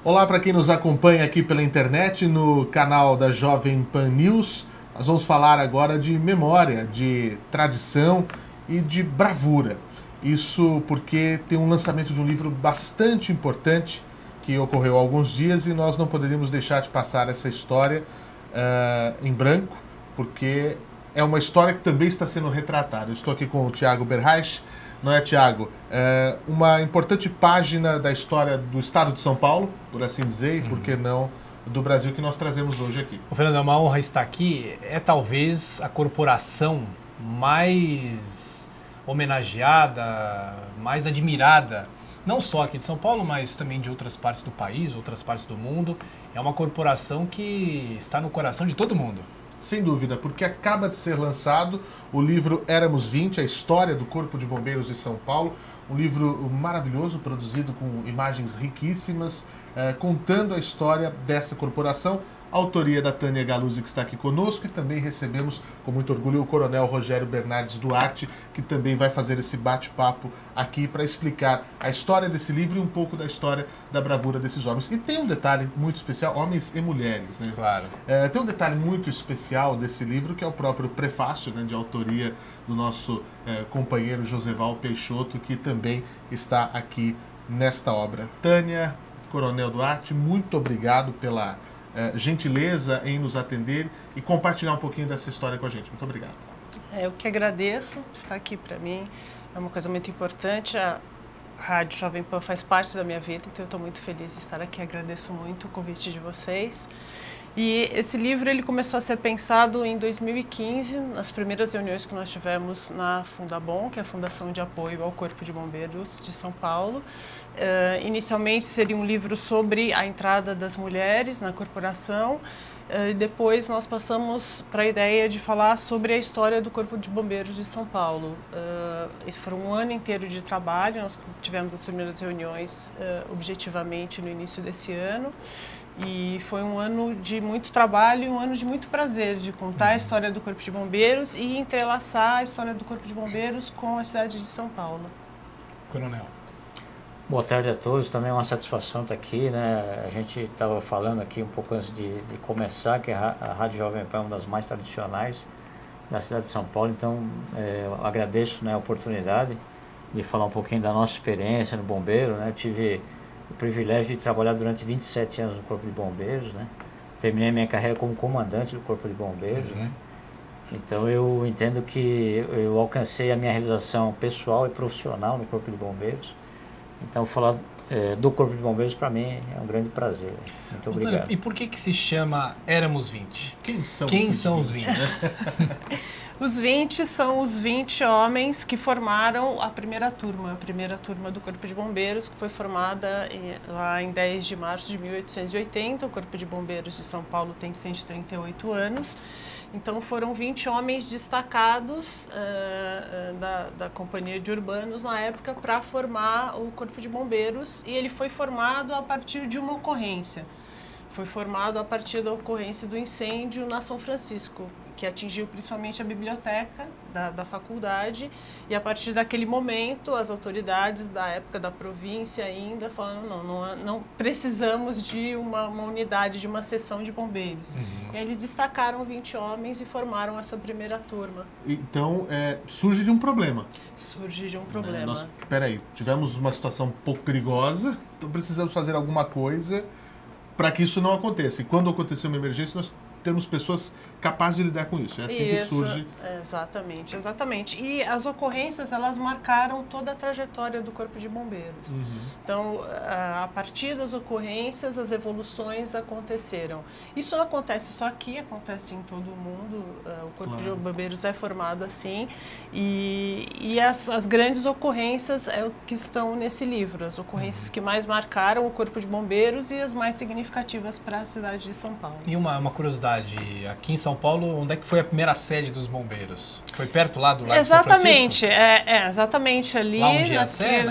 Olá para quem nos acompanha aqui pela internet, no canal da Jovem Pan News. Nós vamos falar agora de memória, de tradição e de bravura. Isso porque tem um lançamento de um livro bastante importante que ocorreu há alguns dias e nós não poderíamos deixar de passar essa história em branco, porque é uma história que também está sendo retratada. Eu estou aqui com o Thiago Berreich, não é, Thiago? Uma importante página da história do estado de São Paulo, por assim dizer, e por que não do Brasil, que nós trazemos hoje aqui. O Fernando, é uma honra estar aqui. É talvez a corporação mais homenageada, mais admirada, não só aqui de São Paulo, mas também de outras partes do país, outras partes do mundo. É uma corporação que está no coração de todo mundo. Sem dúvida, porque acaba de ser lançado o livro Éramos 20, a história do Corpo de Bombeiros de São Paulo. Um livro maravilhoso, produzido com imagens riquíssimas, contando a história dessa corporação. A autoria da Tânia Galuzzi, que está aqui conosco, e também recebemos com muito orgulho o Coronel Rogério Bernardes Duarte, que também vai fazer esse bate-papo aqui para explicar a história desse livro e um pouco da história da bravura desses homens. E tem um detalhe muito especial, homens e mulheres, né? Claro. Tem um detalhe muito especial desse livro, que é o próprio prefácio, né, de autoria do nosso companheiro Joseval Peixoto, que também está aqui nesta obra. Tânia, Coronel Duarte, muito obrigado pela gentileza em nos atender e compartilhar um pouquinho dessa história com a gente. Muito obrigado. Eu que agradeço estar aqui. Para mim é uma coisa muito importante. A Rádio Jovem Pan faz parte da minha vida, então eu estou muito feliz de estar aqui. Agradeço muito o convite de vocês. E esse livro ele começou a ser pensado em 2015, nas primeiras reuniões que nós tivemos na Fundabom, que é a Fundação de Apoio ao Corpo de Bombeiros de São Paulo. Inicialmente seria um livro sobre a entrada das mulheres na corporação. Depois nós passamos para a ideia de falar sobre a história do Corpo de Bombeiros de São Paulo. Esse foi um ano inteiro de trabalho, nós tivemos as primeiras reuniões objetivamente no início desse ano. E foi um ano de muito trabalho e um ano de muito prazer, de contar a história do Corpo de Bombeiros e entrelaçar a história do Corpo de Bombeiros com a cidade de São Paulo. Coronel. Boa tarde a todos, também é uma satisfação estar aqui, né? A gente estava falando aqui um pouco antes de começar, que a Rádio Jovem Pan é uma das mais tradicionais da cidade de São Paulo, então eu agradeço, né, a oportunidade de falar um pouquinho da nossa experiência no bombeiro, né? Eu tive o privilégio de trabalhar durante 27 anos no Corpo de Bombeiros, né? Terminei minha carreira como comandante do Corpo de Bombeiros, né? Então eu entendo que eu alcancei a minha realização pessoal e profissional no Corpo de Bombeiros. Então falar do Corpo de Bombeiros para mim é um grande prazer. Muito obrigado. Antônio, e por que se chama Éramos 20? Quem são os 20? Os 20 são os 20 homens que formaram a primeira turma do Corpo de Bombeiros, que foi formada lá em 10 de março de 1880. O Corpo de Bombeiros de São Paulo tem 138 anos. Então foram 20 homens destacados da Companhia de Urbanos na época para formar o Corpo de Bombeiros, e ele foi formado a partir de uma ocorrência. Foi formado a partir da ocorrência do incêndio na São Francisco, que atingiu principalmente a biblioteca da faculdade, e a partir daquele momento as autoridades da época da província ainda falaram não precisamos de uma unidade, de uma seção de bombeiros. E aí eles destacaram 20 homens e formaram essa primeira turma. Então, surge de um problema. Surge de um problema. Peraí, tivemos uma situação um pouco perigosa, então precisamos fazer alguma coisa para que isso não aconteça. E quando acontecer uma emergência, nós temos pessoas capazes de lidar com isso. É assim que surge. Exatamente. E as ocorrências, elas marcaram toda a trajetória do Corpo de Bombeiros. Então, a partir das ocorrências, as evoluções aconteceram. Isso não acontece só aqui, acontece em todo o mundo. O Corpo de Bombeiros é formado assim. E as grandes ocorrências é o que estão nesse livro. As ocorrências que mais marcaram o Corpo de Bombeiros e as mais significativas para a cidade de São Paulo. E uma curiosidade, aqui em São Paulo, onde é que foi a primeira sede dos bombeiros? Foi perto lá do Lago São Francisco? Exatamente ali. Lá onde é a Sé,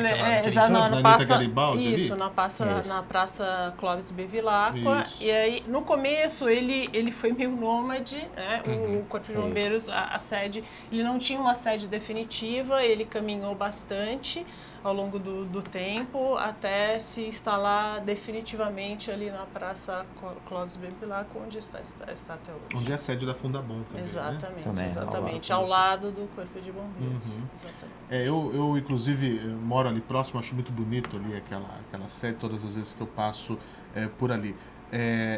na Praça Clóvis Bevilacqua. E aí, no começo, ele foi meio nômade, né? O Corpo de Bombeiros, a sede, ele não tinha uma sede definitiva, ele caminhou bastante, ao longo do tempo, até se instalar definitivamente ali na Praça Clóvis Bevilacqua, onde está até hoje. Onde é a sede da Fundabom também, exatamente, né? Também, exatamente, ao lado do Corpo de Bombeiros. Uhum. Exatamente. Eu inclusive, moro ali próximo, acho muito bonito ali aquela sede, todas as vezes que eu passo por ali.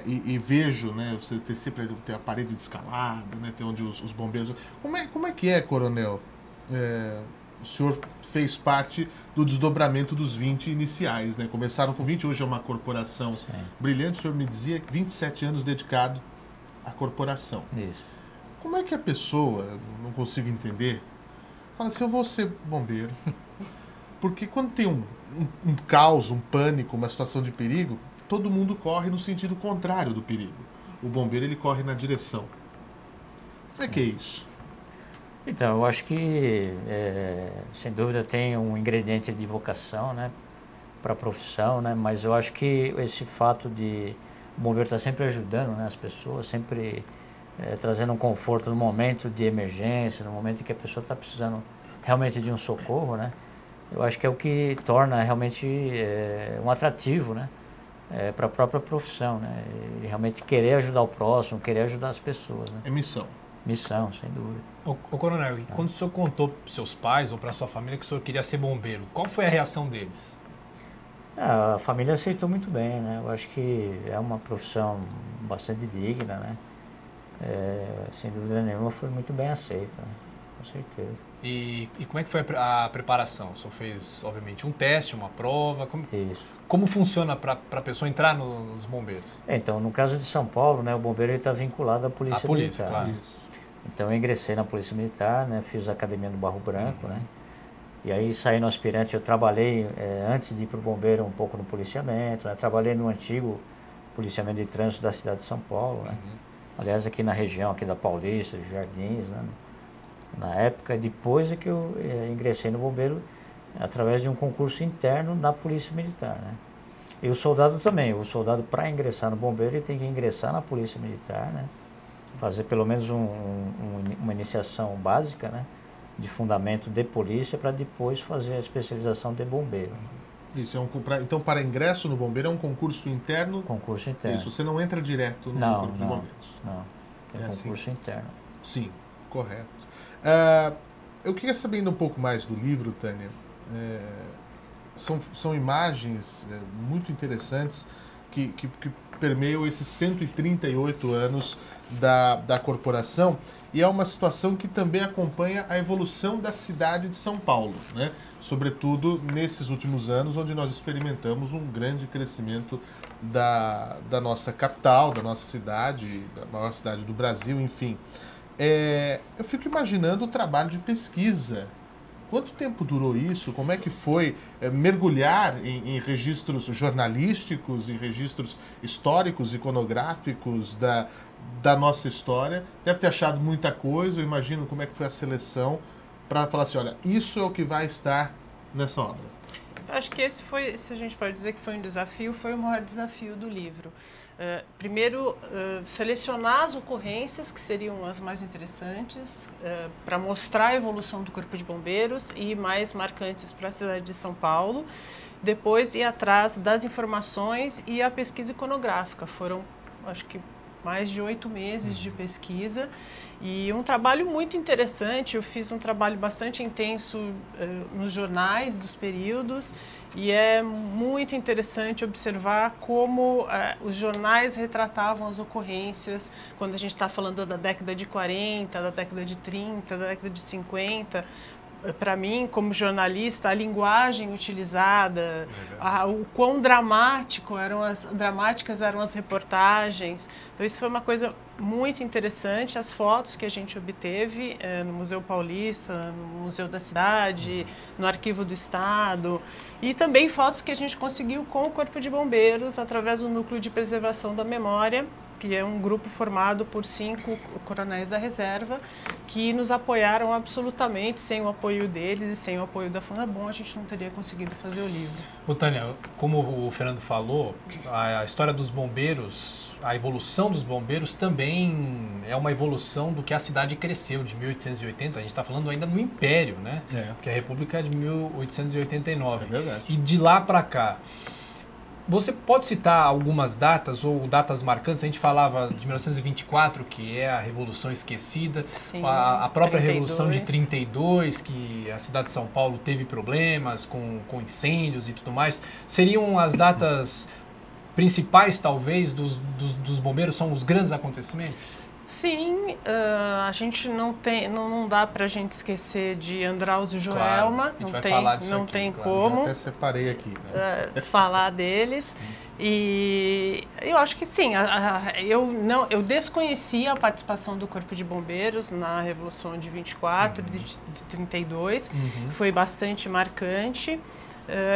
E vejo, né, você ter sempre tem a parede de escalada, né, tem onde os bombeiros... Como é que é, coronel? O senhor fez parte do desdobramento dos 20 iniciais, né? Começaram com 20, hoje é uma corporação brilhante. O senhor me dizia que 27 anos dedicado à corporação. Isso. Como é que a pessoa, não consigo entender, fala assim, eu vou ser bombeiro? Porque quando tem um caos, um pânico, uma situação de perigo, todo mundo corre no sentido contrário do perigo. O bombeiro, ele corre na direção. Como é que é isso? Então, eu acho que, sem dúvida, tem um ingrediente de vocação, né, para a profissão, né, mas eu acho que esse fato de o bombeiro estar sempre ajudando, né, as pessoas, sempre trazendo um conforto no momento de emergência, no momento em que a pessoa está precisando realmente de um socorro, né, eu acho que é o que torna realmente um atrativo, né, para a própria profissão, né, e realmente querer ajudar o próximo, querer ajudar as pessoas, né. É missão. Missão, sem dúvida. Ô coronel, quando o senhor contou para seus pais ou para sua família que o senhor queria ser bombeiro, qual foi a reação deles? A família aceitou muito bem, né? Eu acho que é uma profissão bastante digna, né? Sem dúvida nenhuma foi muito bem aceita, né? Com certeza. E como é que foi a preparação? O senhor fez, obviamente, um teste, uma prova? Isso. Como funciona para a pessoa entrar nos bombeiros? Então, no caso de São Paulo, né, o bombeiro está vinculado à Polícia Militar. Claro. Isso. Então, eu ingressei na Polícia Militar, né? Fiz a academia no Barro Branco, né? E aí, saí no aspirante, eu trabalhei, antes de ir para o bombeiro, um pouco no policiamento, né? Trabalhei no antigo policiamento de trânsito da cidade de São Paulo, né? Aliás, aqui na região aqui da Paulista, dos Jardins, né? Na época, depois é que eu ingressei no bombeiro através de um concurso interno na Polícia Militar, né? E o soldado também, o soldado para ingressar no bombeiro ele tem que ingressar na Polícia Militar, né? Fazer pelo menos uma iniciação básica, né? De fundamento de polícia para depois fazer a especialização de bombeiro. Isso, então para ingresso no bombeiro é um concurso interno? Concurso interno. Isso, você não entra direto no corpo de bombeiros? Não, tem concurso assim. interno. Sim, correto. Eu queria saber ainda um pouco mais do livro, Tânia. São imagens muito interessantes que permeiam esses 138 anos da corporação, e é uma situação que também acompanha a evolução da cidade de São Paulo, né? Sobretudo nesses últimos anos, onde nós experimentamos um grande crescimento da nossa capital, da nossa cidade, da maior cidade do Brasil, enfim. Eu fico imaginando o trabalho de pesquisa. Quanto tempo durou isso? Como é que foi mergulhar em registros jornalísticos, em registros históricos, iconográficos da nossa história? Deve ter achado muita coisa. Eu imagino como é que foi a seleção para falar assim, olha, isso é o que vai estar nessa obra. Eu acho que esse foi, se a gente pode dizer que foi um desafio, foi o maior desafio do livro. Primeiro, selecionar as ocorrências que seriam as mais interessantes para mostrar a evolução do Corpo de Bombeiros e mais marcantes para a cidade de São Paulo. Depois, ir atrás das informações e a pesquisa iconográfica. Foram, acho que, mais de 8 meses de pesquisa e um trabalho muito interessante. Eu fiz um trabalho bastante intenso nos jornais dos períodos e é muito interessante observar como os jornais retratavam as ocorrências quando a gente está falando da década de 40, da década de 30, da década de 50. Para mim, como jornalista, a linguagem utilizada, o quão dramáticas eram as reportagens. Então, isso foi uma coisa muito interessante. As fotos que a gente obteve no Museu Paulista, no Museu da Cidade, no Arquivo do Estado, e também fotos que a gente conseguiu com o Corpo de Bombeiros, através do Núcleo de Preservação da Memória, que é um grupo formado por 5 coronéis da reserva que nos apoiaram absolutamente. Sem o apoio deles e sem o apoio da Funabom, a gente não teria conseguido fazer o livro. Ô, Tânia, como o Fernando falou, a história dos bombeiros, a evolução dos bombeiros também é uma evolução do que a cidade cresceu de 1880. A gente está falando ainda no Império, né? Porque a República é de 1889. É verdade. E de lá para cá, você pode citar algumas datas ou datas marcantes? A gente falava de 1924, que é a Revolução Esquecida, Sim, a própria 32. Revolução de 32, que a cidade de São Paulo teve problemas com incêndios e tudo mais. Seriam as datas principais, talvez, dos bombeiros? São os grandes acontecimentos? Sim, a gente não dá para a gente esquecer de Andraus e Joelma, não tem como Já até separei aqui, né? falar deles. E eu acho que sim, eu desconhecia a participação do Corpo de Bombeiros na Revolução de 24, de 32, foi bastante marcante.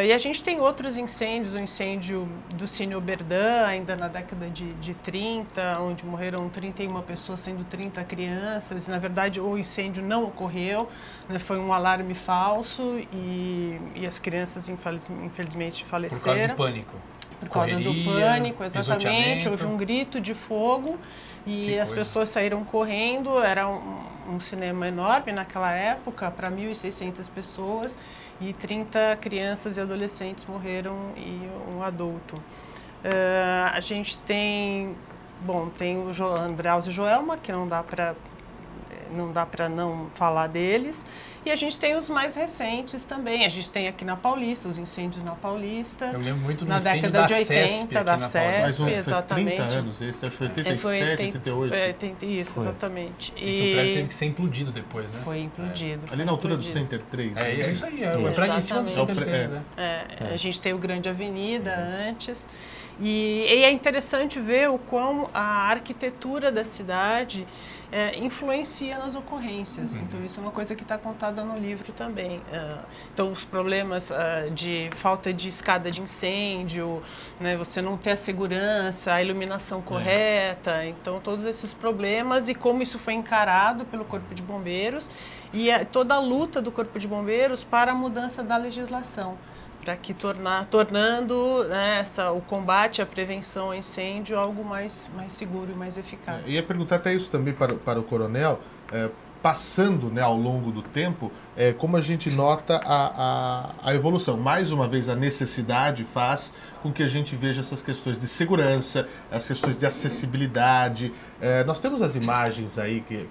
E a gente tem outros incêndios, o incêndio do Cine Oberdan, ainda na década de 30, onde morreram 31 pessoas, sendo 30 crianças. Na verdade, o incêndio não ocorreu, né, foi um alarme falso e as crianças, infelizmente, faleceram. Por causa do pânico. Por causa do pânico, exatamente. Houve um grito de fogo e as pessoas saíram correndo. Era um cinema enorme naquela época, para 1.600 pessoas. E 30 crianças e adolescentes morreram e um adulto. A gente tem o Andraus e Joelma, que não dá para não falar deles. E a gente tem os mais recentes também. A gente tem aqui na Paulista, os incêndios na Paulista. Eu lembro muito do na incêndio década da de 80, da CESP, exatamente. Faz 30 anos, esse acho que foi 87, 88. Isso, exatamente. E que o prédio teve que ser implodido depois, né? Foi implodido. Ali na altura do Center 3. É isso aí, o prédio em cima do Center 3, né? A gente tem o Grande Avenida antes. E é interessante ver o quão a arquitetura da cidade influencia nas ocorrências. Então, isso é uma coisa que está contada no livro também. Então, os problemas de falta de escada de incêndio, né, você não ter a segurança, a iluminação correta. Então, todos esses problemas e como isso foi encarado pelo Corpo de Bombeiros e toda a luta do Corpo de Bombeiros para a mudança da legislação, para que tornando, né, o combate, a prevenção ao incêndio algo mais seguro e mais eficaz. Ia perguntar até isso também para o coronel, passando, né, ao longo do tempo, como a gente nota a evolução. Mais uma vez, a necessidade faz com que a gente veja essas questões de segurança, as questões de acessibilidade. Nós temos as imagens aí que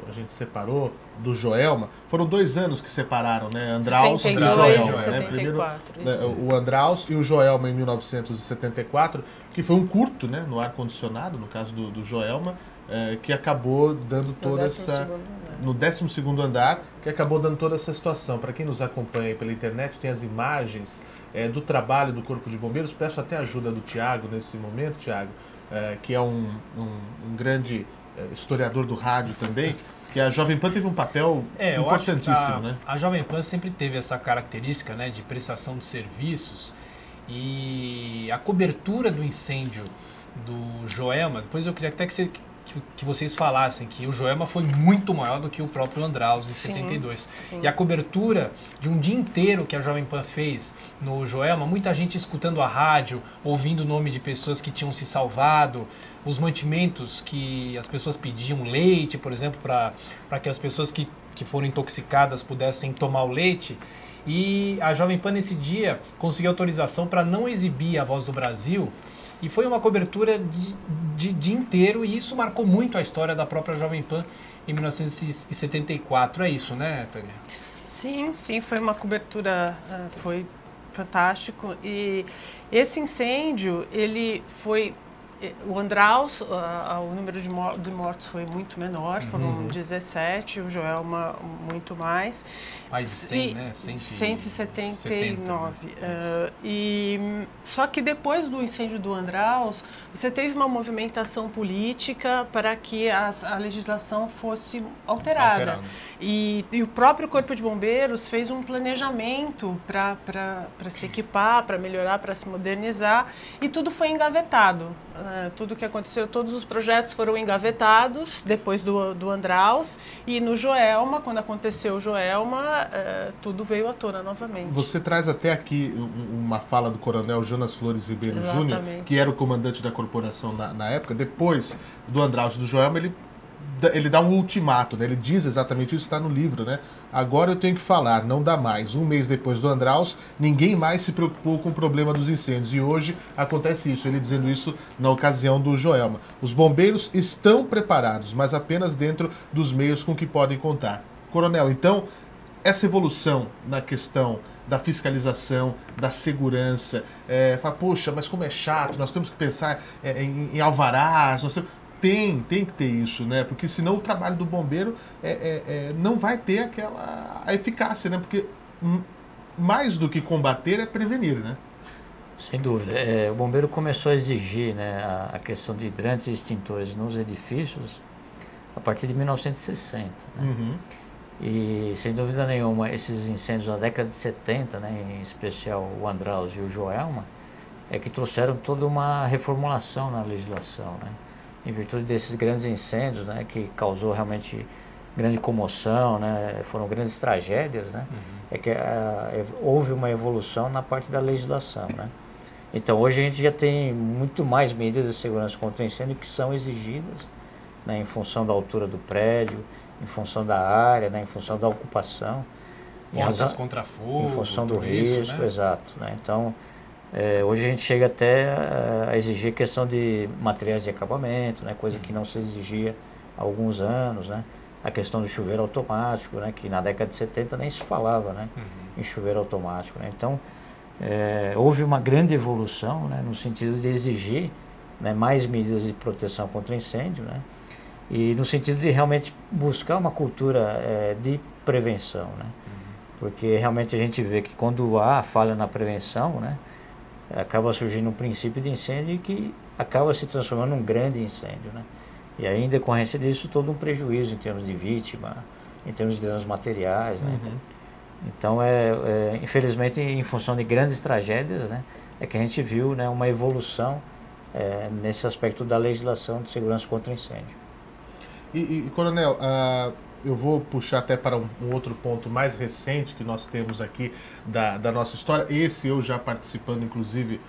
a gente separou do Joelma. Foram 2 anos que separaram, né? Andraus e Joelma. 74, né? Primeiro o Andraus e o Joelma em 1974, que foi um curto, né, no ar-condicionado, no caso do Joelma, que acabou dando toda essa... No 12º andar, que acabou dando toda essa situação. Para quem nos acompanha aí pela internet, tem as imagens do trabalho do Corpo de Bombeiros. Peço até a ajuda do Tiago nesse momento, Tiago, que é um grande historiador do rádio também, que a Jovem Pan teve um papel importantíssimo, né? A Jovem Pan sempre teve essa característica, né, de prestação de serviços, e a cobertura do incêndio do Joelma, depois eu queria até que vocês falassem que o Joelma foi muito maior do que o próprio Andraus em 72. Sim. E a cobertura de um dia inteiro que a Jovem Pan fez no Joelma, muita gente escutando a rádio, ouvindo o nome de pessoas que tinham se salvado, os mantimentos que as pessoas pediam, leite, por exemplo, para que as pessoas que foram intoxicadas pudessem tomar o leite. E a Jovem Pan nesse dia conseguiu autorização para não exibir a Voz do Brasil. E foi uma cobertura de dia inteiro, e isso marcou muito a história da própria Jovem Pan em 1974. É isso, né, Tânia? Sim, foi uma cobertura, foi fantástico. E esse incêndio, ele foi... O Andraus, o número de mortos foi muito menor, foram 17, o Joelma muito mais. Mais de 100, né? 179. Só que depois do incêndio do Andraus, você teve uma movimentação política para que a legislação fosse alterada. E o próprio Corpo de Bombeiros fez um planejamento para se equipar, para melhorar, para se modernizar, e tudo foi engavetado. tudo que aconteceu, todos os projetos foram engavetados depois do Andraus, e no Joelma, quando aconteceu o Joelma, tudo veio à tona novamente. Você traz até aqui uma fala do coronel Jonas Flores Ribeiro Júnior, que era o comandante da corporação na época. Depois do Andraus e do Joelma, ele dá um ultimato, né? Ele diz exatamente isso, está no livro, né? Agora eu tenho que falar, não dá mais. Um mês depois do Andraus, ninguém mais se preocupou com o problema dos incêndios. E hoje acontece isso, ele dizendo isso na ocasião do Joelma. Os bombeiros estão preparados, mas apenas dentro dos meios com que podem contar. Coronel, então, essa evolução na questão da fiscalização, da segurança, fala, poxa, mas como é chato, nós temos que pensar em alvarás, Tem que ter isso, né? Porque senão o trabalho do bombeiro não vai ter a eficácia, né? Porque mais do que combater é prevenir, né? Sem dúvida. O bombeiro começou a exigir, né, a questão de hidrantes e extintores nos edifícios a partir de 1960. Né? Uhum. E, sem dúvida nenhuma, esses incêndios da década de 70, né, em especial o Andraus e o Joelma, que trouxeram toda uma reformulação na legislação, né? Em virtude desses grandes incêndios, né, que causou realmente grande comoção, né, foram grandes tragédias, né, houve uma evolução na parte da legislação, né. Então hoje a gente já tem muito mais medidas de segurança contra incêndio que são exigidas, né, em função da altura do prédio, em função da área, né, em função da ocupação, portas contra fogo, em função do isso, risco, né? exato, né. Então hoje a gente chega até a exigir questão de materiais de acabamento, né, coisa que não se exigia há alguns anos, né, a questão do chuveiro automático, né, que na década de 70 nem se falava, né, em chuveiro automático, né. Então houve uma grande evolução, né, no sentido de exigir, né, mais medidas de proteção contra incêndio, né, e no sentido de realmente buscar uma cultura de prevenção, né, porque realmente a gente vê que quando há falha na prevenção, né, acaba surgindo um princípio de incêndio que acaba se transformando num grande incêndio, né? E aí, em decorrência disso, todo um prejuízo em termos de vítima, em termos de danos materiais, né? Uhum. Então, infelizmente, em função de grandes tragédias, né, que a gente viu, né, uma evolução nesse aspecto da legislação de segurança contra incêndio. E coronel, eu vou puxar até para um outro ponto mais recente que nós temos aqui da nossa história. Esse eu já participando, inclusive,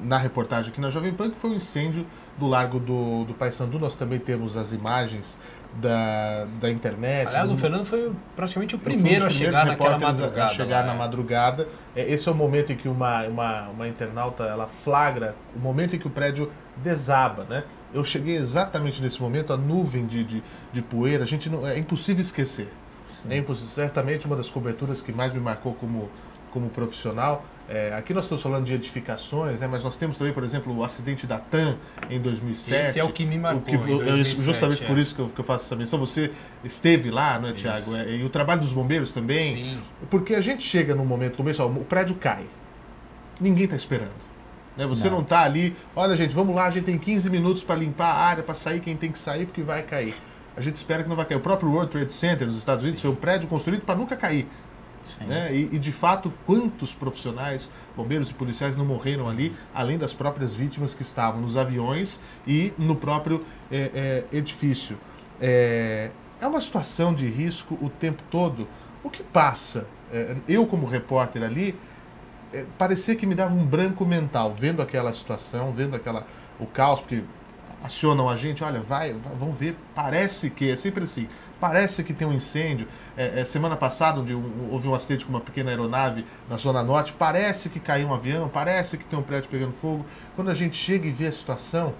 na reportagem aqui na Jovem Pan, que foi o incêndio do Largo do Paissandu. Nós também temos as imagens da internet. Aliás, o Fernando foi praticamente o primeiro a chegar naquela madrugada. A chegar na madrugada. Esse é o momento em que uma internauta ela flagra o momento em que o prédio desaba, né? Eu cheguei exatamente nesse momento, a nuvem de poeira, é impossível esquecer. É impossível, certamente uma das coberturas que mais me marcou como profissional. Aqui nós estamos falando de edificações, né, mas nós temos também, por exemplo, o acidente da TAM em 2007. Esse é o que me marcou em 2007, justamente por isso que eu faço essa menção. Você esteve lá, não é, Tiago? E o trabalho dos bombeiros também. Sim. Porque a gente chega num momento como esse, o prédio cai. Ninguém está esperando. Né? Você não está ali, olha gente, vamos lá, a gente tem 15 minutos para limpar a área, para sair quem tem que sair, porque vai cair. A gente espera que não vai cair. O próprio World Trade Center nos Estados Unidos foi um prédio construído para nunca cair. Né? E de fato, quantos profissionais, bombeiros e policiais não morreram ali, além das próprias vítimas que estavam nos aviões e no próprio edifício. É uma situação de risco o tempo todo. O que passa? Eu, como repórter ali, parecia que me dava um branco mental, vendo aquela situação, vendo o caos, porque acionam a gente, olha, vamos ver, parece que, é sempre assim, parece que tem um incêndio. Semana passada, onde houve um acidente com uma pequena aeronave na Zona Norte, parece que caiu um avião, parece que tem um prédio pegando fogo. Quando a gente chega e vê a situação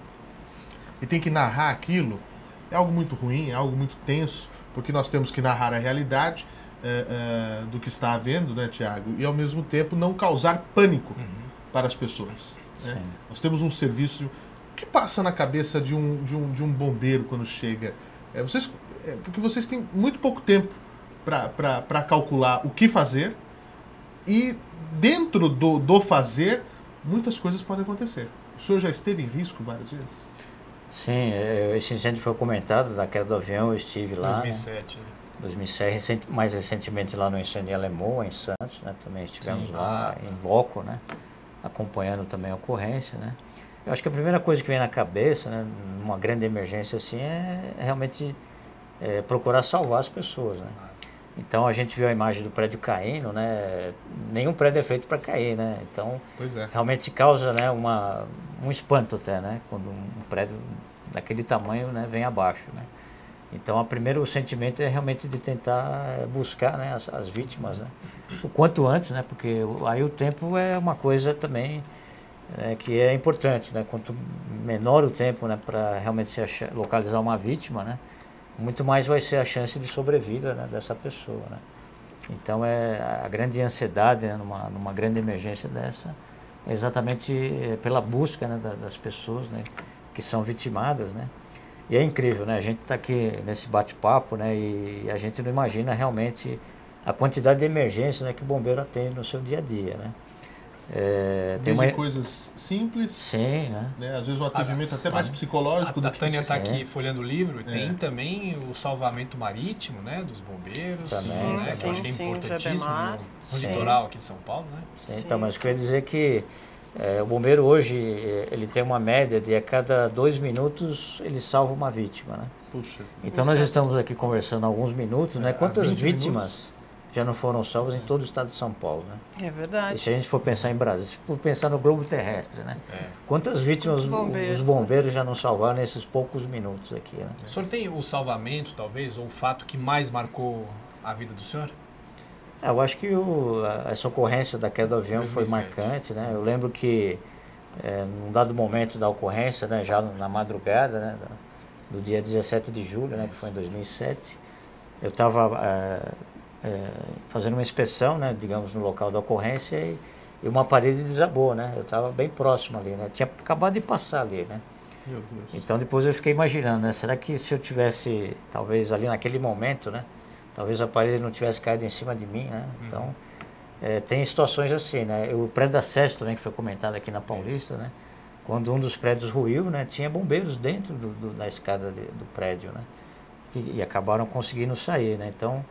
e tem que narrar aquilo, é algo muito ruim, é algo muito tenso, porque nós temos que narrar a realidade do que está havendo, né, Tiago? E ao mesmo tempo não causar pânico para as pessoas. Né? Nós temos um serviço. O que passa na cabeça de um bombeiro quando chega? Porque vocês têm muito pouco tempo para calcular o que fazer, e dentro do fazer, muitas coisas podem acontecer. O senhor já esteve em risco várias vezes? Sim, esse incêndio foi comentado, da queda do avião, eu estive lá. 2007. Né? 2007, mais recentemente lá no incêndio em Alemoa, em Santos, né? Também estivemos lá em loco, né? Acompanhando também a ocorrência, né? Eu acho que a primeira coisa que vem na cabeça, né, numa grande emergência assim, é realmente procurar salvar as pessoas, né? Então a gente viu a imagem do prédio caindo, né? Nenhum prédio é feito para cair, né? Então Pois é. realmente causa, né, um espanto até, né? Quando um prédio daquele tamanho, né, vem abaixo, né? Então o primeiro sentimento é realmente de tentar buscar, né, as vítimas, né? O quanto antes, né? Porque aí o tempo é uma coisa também que é importante, né? Quanto menor o tempo, né, para realmente se localizar uma vítima, né, muito mais vai ser a chance de sobrevida, né, dessa pessoa, né? Então a grande ansiedade, né, numa grande emergência dessa é exatamente pela busca, né, das pessoas, né, que são vitimadas, né? E é incrível, né? A gente está aqui nesse bate-papo, né, e a gente não imagina realmente a quantidade de emergências, né, que o bombeiro atende no seu dia a dia, né? Desde coisas simples, sim, né? Às vezes um atendimento até mais psicológico. A Tânia está aqui folhando o livro, e tem também o salvamento marítimo, né, dos bombeiros, também, né, que eu acho que é importantíssimo no litoral aqui de São Paulo, né? Sim, então, mas eu queria dizer que o bombeiro hoje, ele tem uma média de a cada 2 minutos ele salva uma vítima, né? Puxa. Então nós estamos aqui conversando há alguns minutos, né? Quantas vítimas já não foram salvas em todo o estado de São Paulo, né? É verdade. E se a gente for pensar em Brasil, se for pensar no globo terrestre, né? Quantas vítimas os bombeiros já não salvaram nesses poucos minutos aqui, né? O senhor tem o salvamento, talvez, ou o fato que mais marcou a vida do senhor? Eu acho que essa ocorrência da queda do avião 2007. Foi marcante, né? Eu lembro que, num dado momento da ocorrência, né, já na madrugada, né, do dia 17 de julho, né, que foi em 2007, eu estava fazendo uma inspeção, né, digamos, no local da ocorrência e uma parede desabou, né? Eu estava bem próximo ali, né? Tinha acabado de passar ali, né? Meu Deus. Então depois eu fiquei imaginando, né? Será que se eu tivesse, talvez ali naquele momento, né? Talvez a parede não tivesse caído em cima de mim, né? Então, tem situações assim, né? O prédio da SESC também, que foi comentado aqui na Paulista, né? Quando um dos prédios ruiu, né? Tinha bombeiros dentro da escada do prédio, né? E acabaram conseguindo sair, né? Então,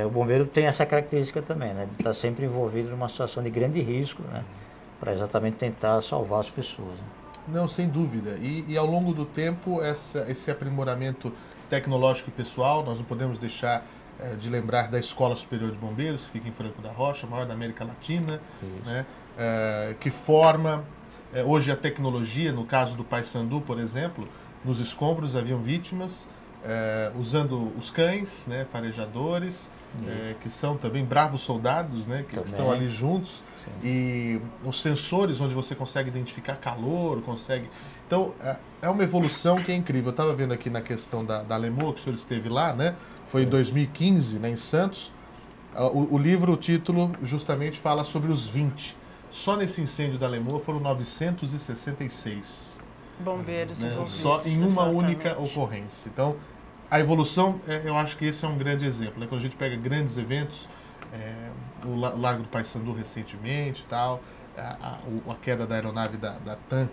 o bombeiro tem essa característica também, né? De estar sempre envolvido numa situação de grande risco, né? Para exatamente tentar salvar as pessoas, né? Não, sem dúvida. E ao longo do tempo, esse aprimoramento tecnológico e pessoal, nós não podemos deixar de lembrar da Escola Superior de Bombeiros, que fica em Franco da Rocha, a maior da América Latina, né? Que forma, hoje a tecnologia, no caso do Paissandu, por exemplo, nos escombros haviam vítimas, usando os cães, né, farejadores, que são também bravos soldados, né, que estão ali juntos. Sim. E os sensores onde você consegue identificar calor, consegue... Então, é uma evolução que é incrível. Eu estava vendo aqui na questão da Alemoa, que o senhor esteve lá, né? Foi em 2015, né, em Santos. O livro, o título, justamente fala sobre os 20. Só nesse incêndio da Alemoa foram 966 bombeiros, né? Só em uma única ocorrência. Então, a evolução, eu acho que esse é um grande exemplo, né? Quando a gente pega grandes eventos, o Largo do Paissandu recentemente, tal, a queda da aeronave da TAM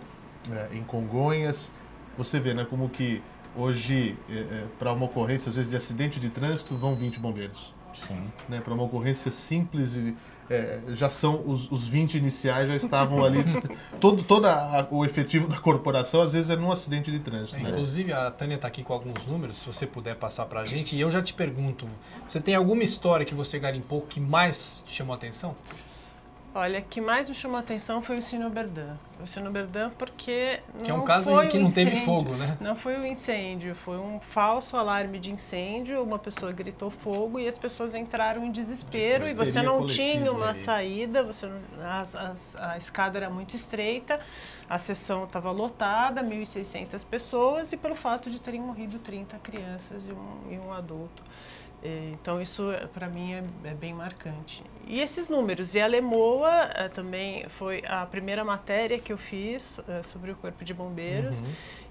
em Congonhas, você vê, né, como que hoje, para uma ocorrência, às vezes, de acidente de trânsito, vão 20 bombeiros. Sim. Né, para uma ocorrência simples, já são os 20 iniciais, já estavam ali. todo o efetivo da corporação, às vezes, é num acidente de trânsito. Né? Inclusive, a Tânia está aqui com alguns números, se você puder passar para a gente. E eu já te pergunto, você tem alguma história que você garimpou que mais te chamou a atenção? Olha, o que mais me chamou a atenção foi o Sino Berdan. O Sino Berdan porque que é um caso em que não teve fogo, né? Não foi um incêndio, foi um falso alarme de incêndio, uma pessoa gritou fogo e as pessoas entraram em desespero e você não tinha uma saída, a escada era muito estreita, a sessão estava lotada, 1.600 pessoas e pelo fato de terem morrido 30 crianças e um adulto. Então isso para mim é bem marcante. E esses números, e a Alemoa também foi a primeira matéria que eu fiz sobre o Corpo de Bombeiros.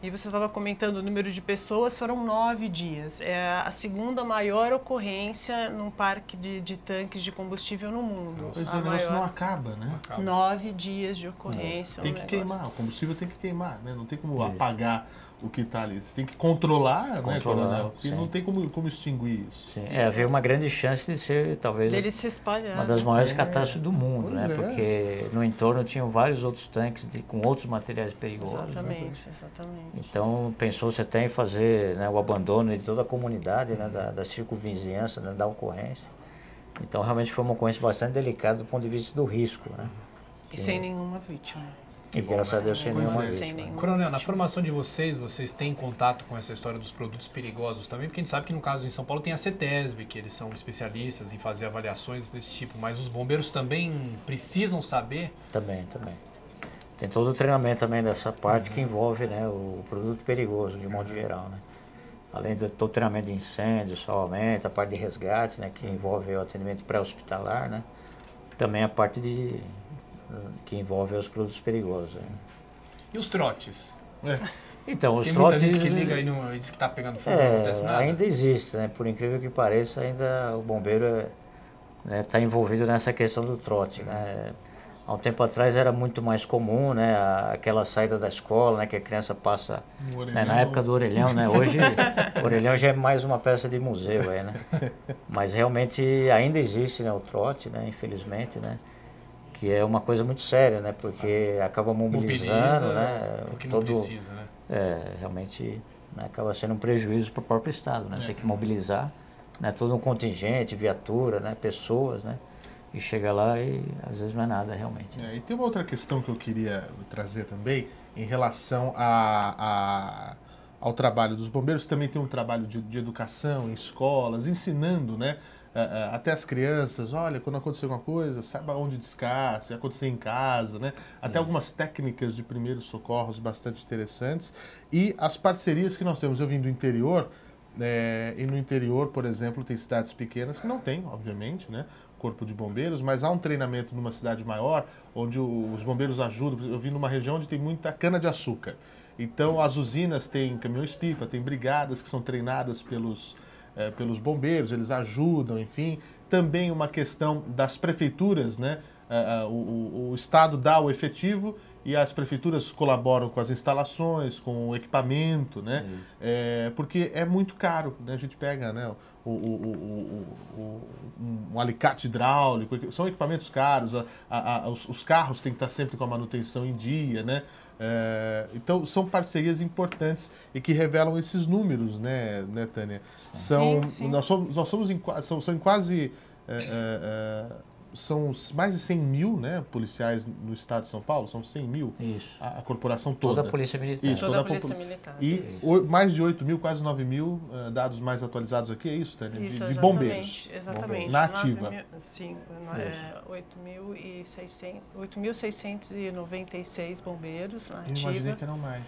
E você estava comentando o número de pessoas, foram 9 dias. É a segunda maior ocorrência num parque de tanques de combustível no mundo. Pois é, o negócio não acaba, né? 9 dias de ocorrência. Tem que queimar, o combustível tem que queimar, né? Não tem como apagar o que está ali. Você tem que controlar, né, coronel? Porque não tem como extinguir isso. Sim. havia uma grande chance de ser, talvez, Dele se espalhar. uma das maiores catástrofes do mundo, Pois né? é. Porque no entorno tinham vários outros tanques com outros materiais perigosos. Exatamente, exatamente. Então, pensou-se até em fazer, né, o abandono de toda a comunidade, né, da circunvizinhança, né, da ocorrência. Então, realmente foi uma ocorrência bastante delicada do ponto de vista do risco, né? E sem nenhuma vítima. E graças a Deus sem Pois nenhuma é. Sem vítima. nenhuma Coronel, na vítima. formação de vocês têm contato com essa história dos produtos perigosos também? Porque a gente sabe que no caso em São Paulo tem a CETESB, que eles são especialistas em fazer avaliações desse tipo, mas os bombeiros também precisam saber? Também. Tem todo o treinamento também dessa parte que envolve, né, o produto perigoso, de modo geral, né? Além de todo o treinamento de incêndio, salvamento, a parte de resgate, né, que envolve o atendimento pré-hospitalar, né? Também a parte que envolve os produtos perigosos. Né? E os trotes? Então, os Tem muita trotes... gente que liga e diz que está pegando fogo, não acontece nada? Ainda existe, né? Por incrível que pareça, ainda o bombeiro está envolvido nessa questão do trote, né? Há um tempo atrás era muito mais comum, né? Aquela saída da escola, né? Que a criança passa, né? Na época do orelhão, né? Hoje o orelhão já é mais uma peça de museu, né? Mas realmente ainda existe, né? O trote, né? Infelizmente, né? Que é uma coisa muito séria, né? Porque acaba mobilizando, né? Porque não precisa, né? Realmente, né? Acaba sendo um prejuízo para o próprio Estado, né? Tem que mobilizar, né? Todo um contingente, viatura, né? Pessoas, né? E chega lá e às vezes não é nada realmente. E tem uma outra questão que eu queria trazer também em relação ao trabalho dos bombeiros. Também tem um trabalho de educação em escolas, ensinando, né, até as crianças, olha, quando acontecer alguma coisa, saiba onde descar, se acontecer em casa, né? Até algumas técnicas de primeiros socorros bastante interessantes. E as parcerias que nós temos. Eu vim do interior, e no interior, por exemplo, tem cidades pequenas que não tem, obviamente, né, corpo de bombeiros, mas há um treinamento numa cidade maior, onde os bombeiros ajudam. Eu vim numa região onde tem muita cana-de-açúcar. Então, as usinas têm caminhões-pipa, tem brigadas que são treinadas pelos bombeiros, eles ajudam, enfim. Também uma questão das prefeituras, né? O Estado dá o efetivo e as prefeituras colaboram com as instalações, com o equipamento, né? Porque é muito caro, né? A gente pega, né, um alicate hidráulico, são equipamentos caros, os carros têm que estar sempre com a manutenção em dia, né? Então, são parcerias importantes e que revelam esses números, né, Tânia? Sim. Nós somos são quase... são mais de 100 mil, né, policiais no estado de São Paulo, são 100 mil, Isso. a corporação toda. Toda a Polícia Militar. Isso, Toda a Polícia Militar. E mais de 8 mil, quase 9 mil, dados mais atualizados aqui, é isso, Tânia? Isso, de bombeiros. Exatamente. Na ativa. 8.696 bombeiros na Eu imaginei ativa. que eram mais.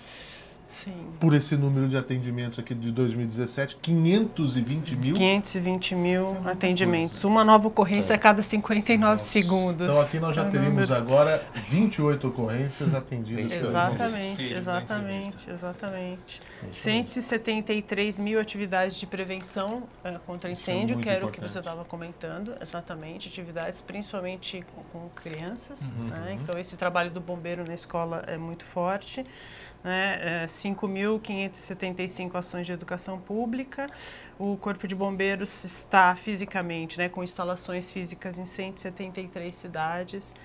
Sim. Por esse número de atendimentos aqui de 2017, 520 mil. 520 mil atendimentos. Uma nova ocorrência a cada 59 segundos. Então aqui nós já teríamos agora 28 ocorrências atendidas pelos bombeiros. Exatamente. 173 mil atividades de prevenção contra incêndio, muito que era o importante. que você estava comentando. Exatamente, atividades principalmente com crianças. Né? Então esse trabalho do bombeiro na escola é muito forte. Né? 5.575 ações de educação pública. O Corpo de Bombeiros está fisicamente, né, com instalações físicas em 173 cidades.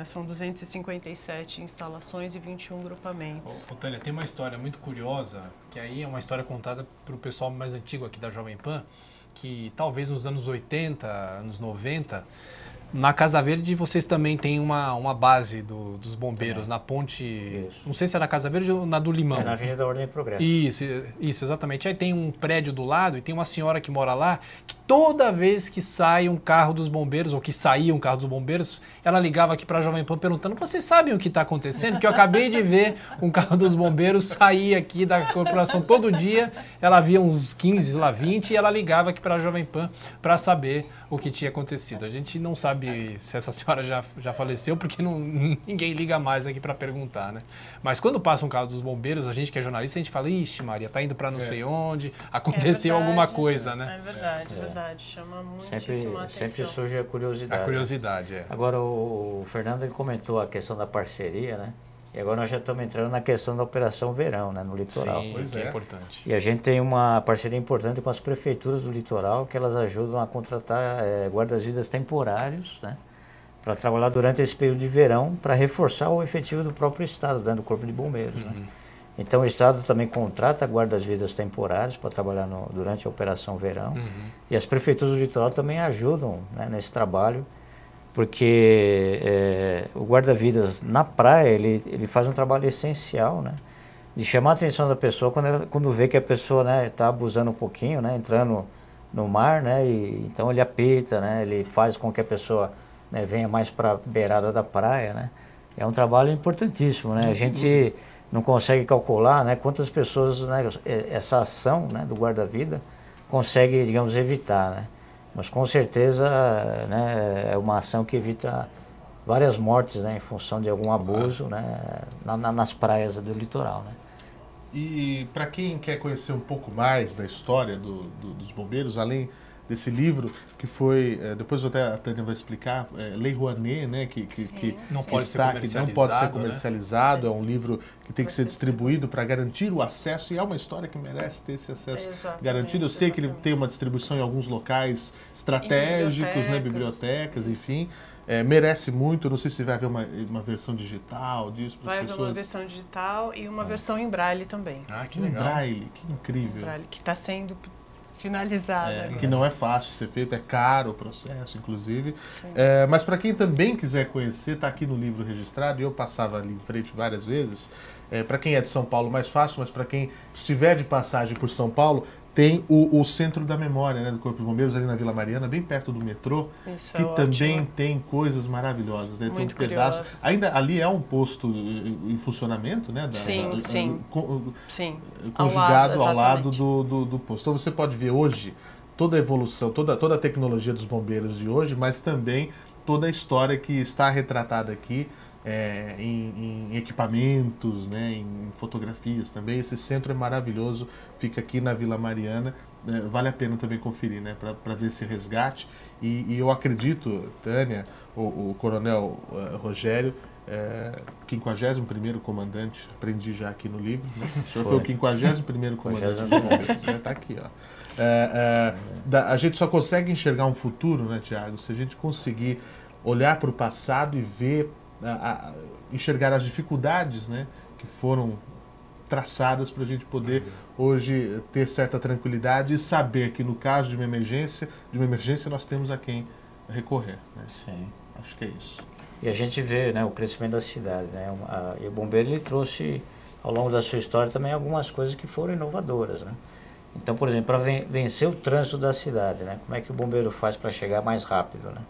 São 257 instalações e 21 grupamentos. Ô, Tânia, tem uma história muito curiosa, que aí é uma história contada para o pessoal mais antigo aqui da Jovem Pan, que talvez nos anos 80, anos 90... Na Casa Verde vocês também têm uma base dos bombeiros, na ponte... Isso. Não sei se é na Casa Verde ou na do Limão. Na Avenida Ordem e Progresso. Isso, exatamente. Aí tem um prédio do lado e tem uma senhora que mora lá, que toda vez que sai um carro dos bombeiros, ou que saía um carro dos bombeiros, ela ligava aqui para a Jovem Pan perguntando: vocês sabem o que está acontecendo? Porque eu acabei de ver um carro dos bombeiros sair aqui da corporação todo dia. Ela via uns 15, lá 20, e ela ligava aqui para a Jovem Pan para saber o que tinha acontecido. A gente não sabe se essa senhora já faleceu, porque ninguém liga mais aqui para perguntar, né? Mas quando passa um carro dos bombeiros, a gente que é jornalista, a gente fala: ixi, Maria, tá indo para não sei onde, aconteceu alguma coisa, né? É verdade. Chama muitíssima atenção. Sempre surge a curiosidade. A curiosidade, Agora, o Fernando ele comentou a questão da parceria, né? E agora nós já estamos entrando na questão da Operação Verão, né, no litoral. Sim, Pois que é é. importante. E a gente tem uma parceria importante com as prefeituras do litoral, que elas ajudam a contratar guardas-vidas temporários, né, para trabalhar durante esse período de verão, para reforçar o efetivo do próprio Estado, dentro do Corpo de Bombeiros. Né? Então o Estado também contrata guardas-vidas temporários para trabalhar durante a Operação Verão. E as prefeituras do litoral também ajudam, né, nesse trabalho, porque o guarda-vidas na praia, ele faz um trabalho essencial, né, de chamar a atenção da pessoa quando vê que a pessoa, né, está abusando um pouquinho, né, entrando no mar, né, e então ele apita, né, ele faz com que a pessoa, né, venha mais para a beirada da praia, né. É um trabalho importantíssimo, né, a gente não consegue calcular, né, quantas pessoas, né, essa ação, né, do guarda-vida consegue, digamos, evitar, né. Mas com certeza, né, é uma ação que evita várias mortes, né, em função de algum abuso, né, nas praias do litoral, né. E para quem quer conhecer um pouco mais da história dos bombeiros, além desse livro, que foi, depois até a Tânia vai explicar, Lei Rouanet, né, que não pode ser não pode ser comercializado, comercializado, é um livro que tem que ser distribuído para garantir o acesso, e é uma história que merece ter esse acesso garantido. Eu sei que ele tem uma distribuição em alguns locais estratégicos, né, bibliotecas, enfim. Merece muito, não sei se vai haver uma versão digital disso para as pessoas. Vai haver uma versão digital e uma versão em braille também. Ah, que Em legal. braille, que incrível. Em braille, que está sendo finalizada. Que não é fácil ser feito, é caro o processo, inclusive. Mas para quem também quiser conhecer, está aqui no livro registrado, e eu passava ali em frente várias vezes. Para quem é de São Paulo, mais fácil, mas para quem estiver de passagem por São Paulo, tem o Centro da Memória, né, do Corpo de Bombeiros, ali na Vila Mariana, bem perto do metrô, Isso que é também ótimo. tem coisas maravilhosas. Né? Tem um Muito pedaço. curiosas. Ainda ali é um posto em funcionamento, né? Sim, sim. Sim. Conjugado ao lado exatamente. do posto. Então você pode ver hoje toda a evolução, toda a tecnologia dos bombeiros de hoje, mas também toda a história que está retratada aqui em equipamentos, né, em fotografias também. Esse centro é maravilhoso, fica aqui na Vila Mariana. Vale a pena também conferir, né, para ver esse resgate. E eu acredito, Tânia, o Coronel Rogério, 51º comandante, aprendi já aqui no livro, né? O senhor foi o 51º comandante dos bombeiros, está aqui, ó. A gente só consegue enxergar um futuro, né, Tiago, se a gente conseguir olhar para o passado e ver, enxergar as dificuldades, né, que foram traçadas para a gente poder hoje ter certa tranquilidade e saber que no caso de uma emergência nós temos a quem recorrer, né? Sim. Acho que é isso. E a gente vê, né, o crescimento da cidade, né? E o bombeiro, ele trouxe ao longo da sua história também algumas coisas que foram inovadoras, né? Então, por exemplo, para vencer o trânsito da cidade, né? Como é que o bombeiro faz para chegar mais rápido, né?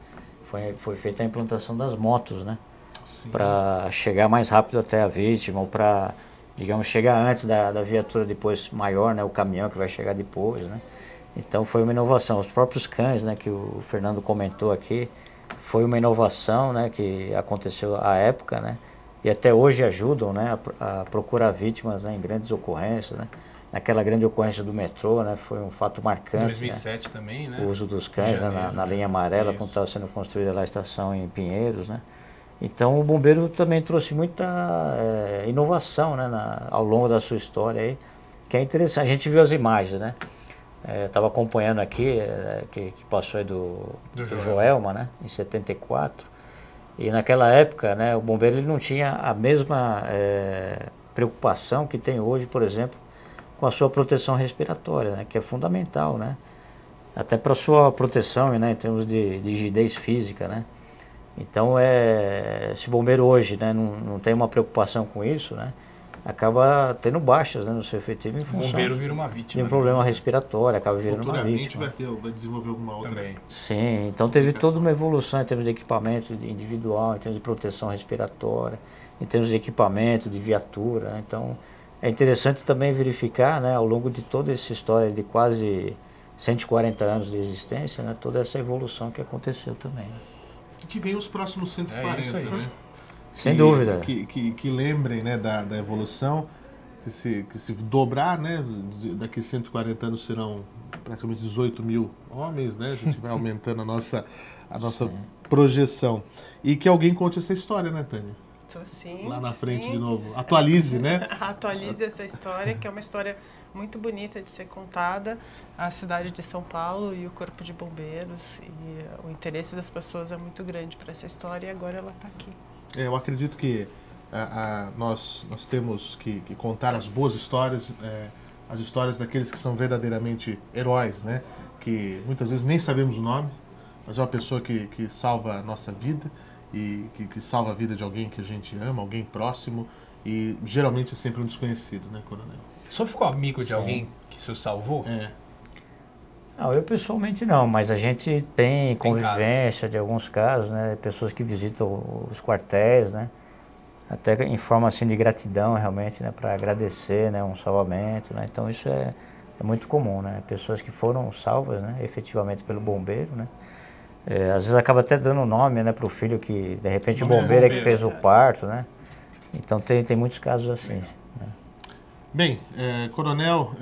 Foi feita a implantação das motos, né? Para chegar mais rápido até a vítima, ou para, digamos, chegar antes da viatura depois maior, né? O caminhão que vai chegar depois, né? Então foi uma inovação. Os próprios cães, né, que o Fernando comentou aqui, foi uma inovação, né, que aconteceu à época, né? E até hoje ajudam, né, a procurar vítimas, né, em grandes ocorrências, né? Naquela grande ocorrência do metrô, né, foi um fato marcante. Em 2007 também, né? O uso dos cães, né, na linha amarela, quando estava sendo construída lá a estação em Pinheiros, né? Então o bombeiro também trouxe muita inovação, né, ao longo da sua história aí, que é interessante. A gente viu as imagens, né? Estava acompanhando aqui, que passou aí do Joelma, né, em 74. E naquela época, né, o bombeiro ele não tinha a mesma preocupação que tem hoje, por exemplo, com a sua proteção respiratória, né, que é fundamental, né, até para a sua proteção, né, em termos de rigidez física, né. Então, esse bombeiro hoje, né, não tem uma preocupação com isso, né, acaba tendo baixas, né, no seu efetivo em função. O bombeiro vira uma vítima. De um problema respiratório, acaba virando uma vítima. Futuramente vai desenvolver alguma outra. Também. Sim, então teve toda uma evolução em termos de equipamento individual, em termos de proteção respiratória, em termos de equipamento, de viatura, né? Então é interessante também verificar, né, ao longo de toda essa história de quase 140 anos de existência, né, toda essa evolução que aconteceu também. E que vem os próximos 140, isso aí. né? Sem dúvida. Que lembrem, né, da evolução, que se dobrar, né, daqui a 140 anos serão praticamente 18 mil homens, né, a gente vai aumentando a nossa projeção. E que alguém conte essa história, né, Tânia? Tô sim. Lá na frente de novo. Atualize, né? Atualize essa história, que é uma história muito bonita de ser contada. A cidade de São Paulo e o Corpo de Bombeiros. E o interesse das pessoas é muito grande para essa história e agora ela está aqui. Eu acredito que nós temos que contar as boas histórias, as histórias daqueles que são verdadeiramente heróis, né? Que muitas vezes nem sabemos o nome, mas é uma pessoa que salva a nossa vida e que salva a vida de alguém que a gente ama, alguém próximo, e geralmente é sempre um desconhecido, né, Coronel? O senhor ficou amigo de Sim. alguém que o senhor salvou? Não, eu pessoalmente não, mas a gente tem convivência de alguns casos, né? Pessoas que visitam os quartéis, né? Até em forma assim de gratidão realmente, né? Para agradecer, né? Um salvamento, né? Então isso é muito comum, né? Pessoas que foram salvas, né? Efetivamente pelo bombeiro, né? Às vezes acaba até dando nome, né? Para o filho que de repente o bombeiro é que fez o parto, né? Então tem muitos casos assim. Né? Bem, Coronel,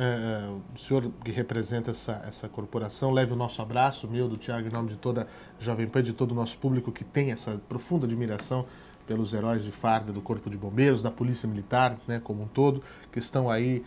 o senhor que representa essa corporação, leve o nosso abraço, meu, do Tiago, em nome de toda a Jovem Pan, de todo o nosso público que tem essa profunda admiração pelos heróis de farda do Corpo de Bombeiros, da Polícia Militar, né, como um todo, que estão aí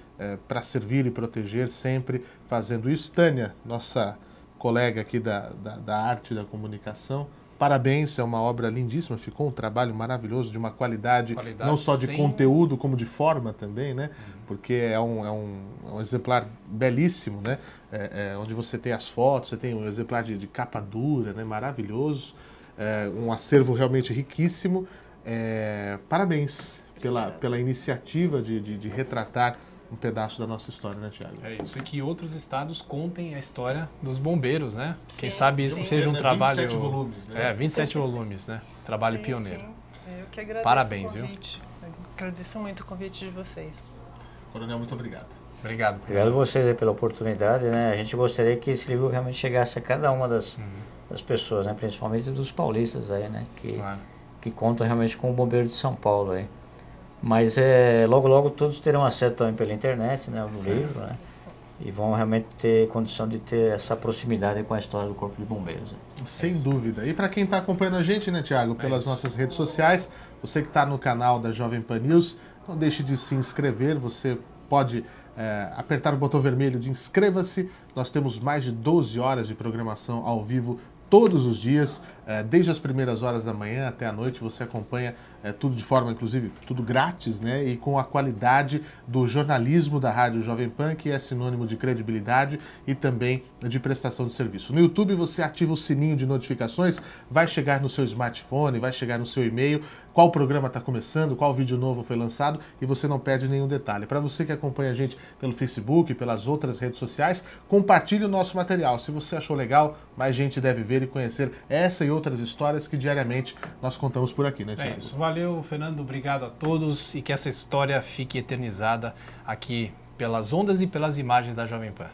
para servir e proteger sempre, fazendo isso. Tânia, nossa colega aqui da arte e da comunicação, parabéns, é uma obra lindíssima, ficou um trabalho maravilhoso, de uma qualidade não só de conteúdo, como de forma também, né? Porque é um exemplar belíssimo, né? Onde você tem as fotos, você tem um exemplar de capa dura, né? Maravilhoso, um acervo realmente riquíssimo. Parabéns pela iniciativa de retratar um pedaço da nossa história, né, Tiago? É isso, e que outros estados contem a história dos bombeiros, né? Sim, Quem sabe isso seja um 27 trabalho... 27 volumes, né? 27 volumes, né? Trabalho pioneiro. Sim. Eu que agradeço Parabéns, o convite. Eu agradeço muito o convite de vocês. Coronel, muito obrigado. Obrigado. Obrigado a vocês aí pela oportunidade, né? A gente gostaria que esse livro realmente chegasse a cada uma das pessoas, né? Principalmente dos paulistas aí, né? Que contam realmente com o Bombeiro de São Paulo aí. Mas logo todos terão acesso também pela internet, né? No livro, né? E vão realmente ter condição de ter essa proximidade com a história do Corpo de Bombeiros. Né? Sem dúvida. E para quem está acompanhando a gente, né, Tiago, pelas nossas redes sociais, você que está no canal da Jovem Pan News, não deixe de se inscrever, você pode apertar o botão vermelho de inscreva-se. Nós temos mais de 12 horas de programação ao vivo todos os dias, desde as primeiras horas da manhã até a noite, você acompanha tudo de forma, inclusive, tudo grátis, né? E com a qualidade do jornalismo da Rádio Jovem Pan, que é sinônimo de credibilidade e também de prestação de serviço. No YouTube você ativa o sininho de notificações, vai chegar no seu smartphone, vai chegar no seu e-mail, qual programa está começando, qual vídeo novo foi lançado e você não perde nenhum detalhe. Para você que acompanha a gente pelo Facebook, pelas outras redes sociais, compartilhe o nosso material. Se você achou legal, mais gente deve ver e conhecer essa e outras histórias que diariamente nós contamos por aqui, né, Tiago? É isso. Valeu, Fernando. Obrigado a todos e que essa história fique eternizada aqui pelas ondas e pelas imagens da Jovem Pan.